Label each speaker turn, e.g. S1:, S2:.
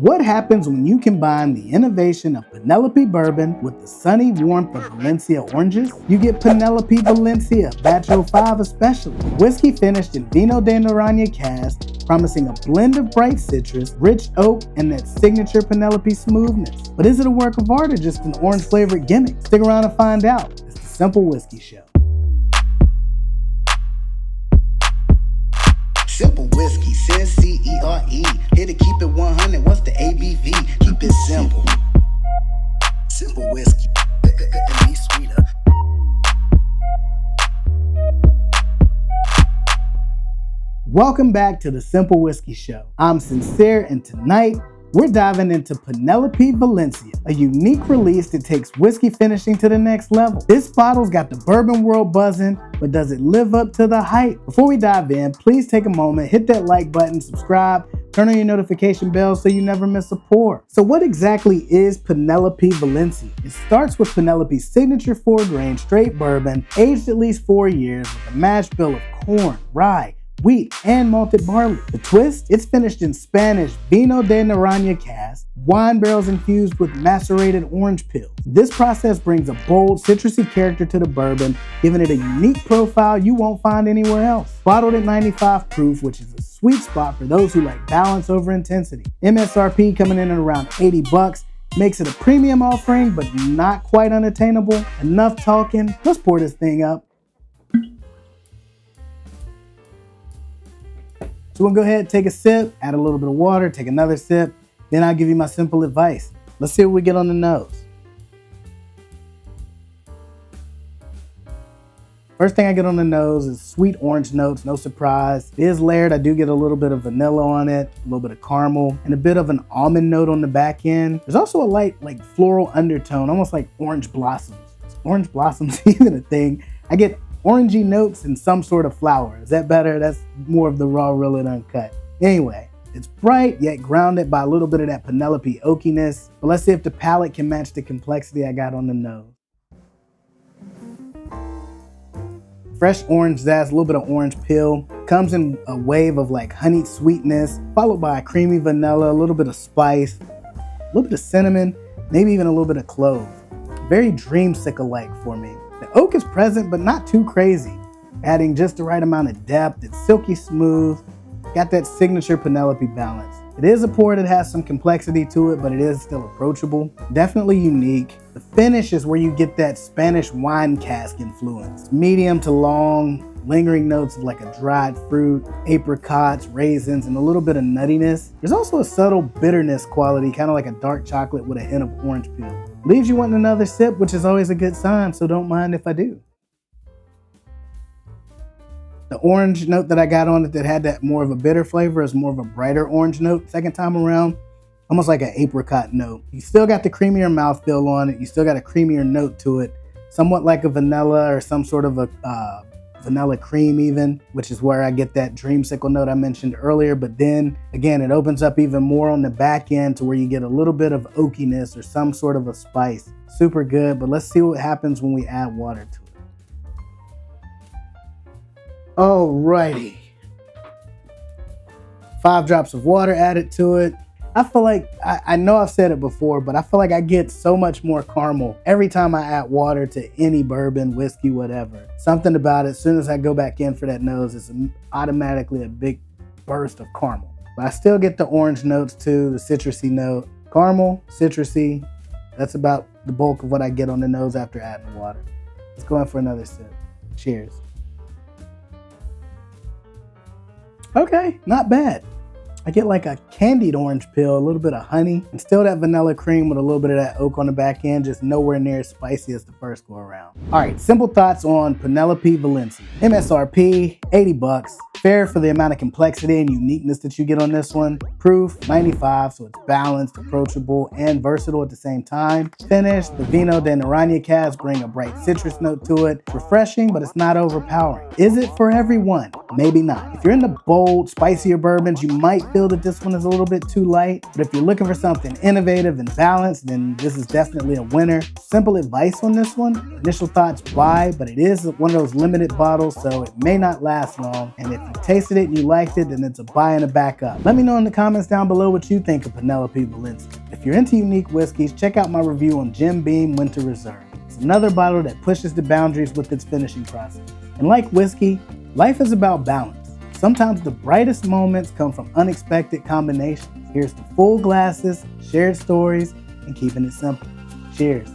S1: what happens when you combine the innovation of Penelope bourbon with the sunny warmth of Valencia oranges? You get Penelope Valencia Batch 05 especially. Whiskey finished in Vino de Noronha cask, promising a blend of bright citrus, rich oak, and that signature Penelope smoothness. But is it a work of art or just an orange flavored gimmick? Stick around and find out. It's the Simple Whiskey Show.
S2: Simple whiskey, Cyncere. Here to keep it 100. What's the ABV? Keep it simple. Simple whiskey. It be sweeter.
S1: Welcome back to the Simple Whiskey Show. I'm Cyncere, and tonight we're diving into Penelope Valencia, a unique release that takes whiskey finishing to the next level. This bottle's got the bourbon world buzzing, but does it live up to the hype? Before we dive in, please take a moment, hit that like button, subscribe, turn on your notification bell so you never miss a pour. So what exactly is Penelope Valencia? It starts with Penelope's signature 4-grain straight bourbon, aged at least 4 years with a mash bill of corn, rye, wheat, and malted barley. The twist? It's finished in Spanish Vino de Noronha cask, wine barrels infused with macerated orange peels. This process brings a bold, citrusy character to the bourbon, giving it a unique profile you won't find anywhere else. Bottled at 95 proof, which is a sweet spot for those who like balance over intensity. MSRP coming in at around $80, makes it a premium offering, but not quite unattainable. Enough talking, let's pour this thing up. So we'll go ahead, take a sip, add a little bit of water, take another sip, then I'll give you my simple advice. Let's see what we get on the nose. First thing I get on the nose is sweet orange notes, no surprise. It is layered, I do get a little bit of vanilla on it, a little bit of caramel, and a bit of an almond note on the back end. There's also a light floral undertone, almost like orange blossoms. Is orange blossoms even a thing? I get orangey notes and some sort of flower. Is that better? That's more of the raw, real, and uncut. Anyway, it's bright yet grounded by a little bit of that Penelope oakiness. But let's see if the palate can match the complexity I got on the nose. Fresh orange zest, a little bit of orange peel. Comes in a wave of honeyed sweetness, followed by a creamy vanilla, a little bit of spice, a little bit of cinnamon, maybe even a little bit of clove. Very dreamsicle-like for me. The oak is present, but not too crazy, adding just the right amount of depth. It's silky smooth, got that signature Penelope balance. It is a pour that has some complexity to it, but it is still approachable. Definitely unique. The finish is where you get that Spanish wine cask influence. Medium to long, lingering notes of a dried fruit, apricots, raisins, and a little bit of nuttiness. There's also a subtle bitterness quality, kind of like a dark chocolate with a hint of orange peel. Leaves you wanting another sip, which is always a good sign, so don't mind if I do. The orange note that I got on it that had that more of a bitter flavor is more of a brighter orange note second time around, almost like an apricot note. You still got the creamier mouthfeel on it, you still got a creamier note to it, somewhat like a vanilla or some sort of a vanilla cream even, which is where I get that dreamsicle note I mentioned earlier. But then again, it opens up even more on the back end to where you get a little bit of oakiness or some sort of a spice. Super good, but let's see what happens when we add water to it. Alrighty. 5 drops of water added to it. I feel like, I know I've said it before, but I feel like I get so much more caramel every time I add water to any bourbon, whiskey, whatever. Something about it, as soon as I go back in for that nose, it's automatically a big burst of caramel. But I still get the orange notes too, the citrusy note. Caramel, citrusy, that's about the bulk of what I get on the nose after adding water. Let's go in for another sip. Cheers. Okay, not bad. I get a candied orange peel, a little bit of honey, and still that vanilla cream with a little bit of that oak on the back end, just nowhere near as spicy as the first go around. All right, simple thoughts on Penelope Valencia. MSRP, $80. Fair for the amount of complexity and uniqueness that you get on this one. Proof, 95, so it's balanced, approachable, and versatile at the same time. Finish, the Vino de Noronha cask bring a bright citrus note to it. Refreshing, but it's not overpowering. Is it for everyone? Maybe not. If you're into bold, spicier bourbons, you might feel that this one is a little bit too light, but if you're looking for something innovative and balanced, then this is definitely a winner. Simple advice on this one: initial thoughts, why, but it is one of those limited bottles, so it may not last long. And if you tasted it and you liked it, then it's a buy and a backup. Let me know in the comments down below what you think of Penelope Valencia. If you're into unique whiskeys, check out my review on Jim Beam Winter Reserve. It's another bottle that pushes the boundaries with its finishing process. And like whiskey, life is about balance. Sometimes the brightest moments come from unexpected combinations. Here's to full glasses, shared stories, and keeping it simple. Cheers.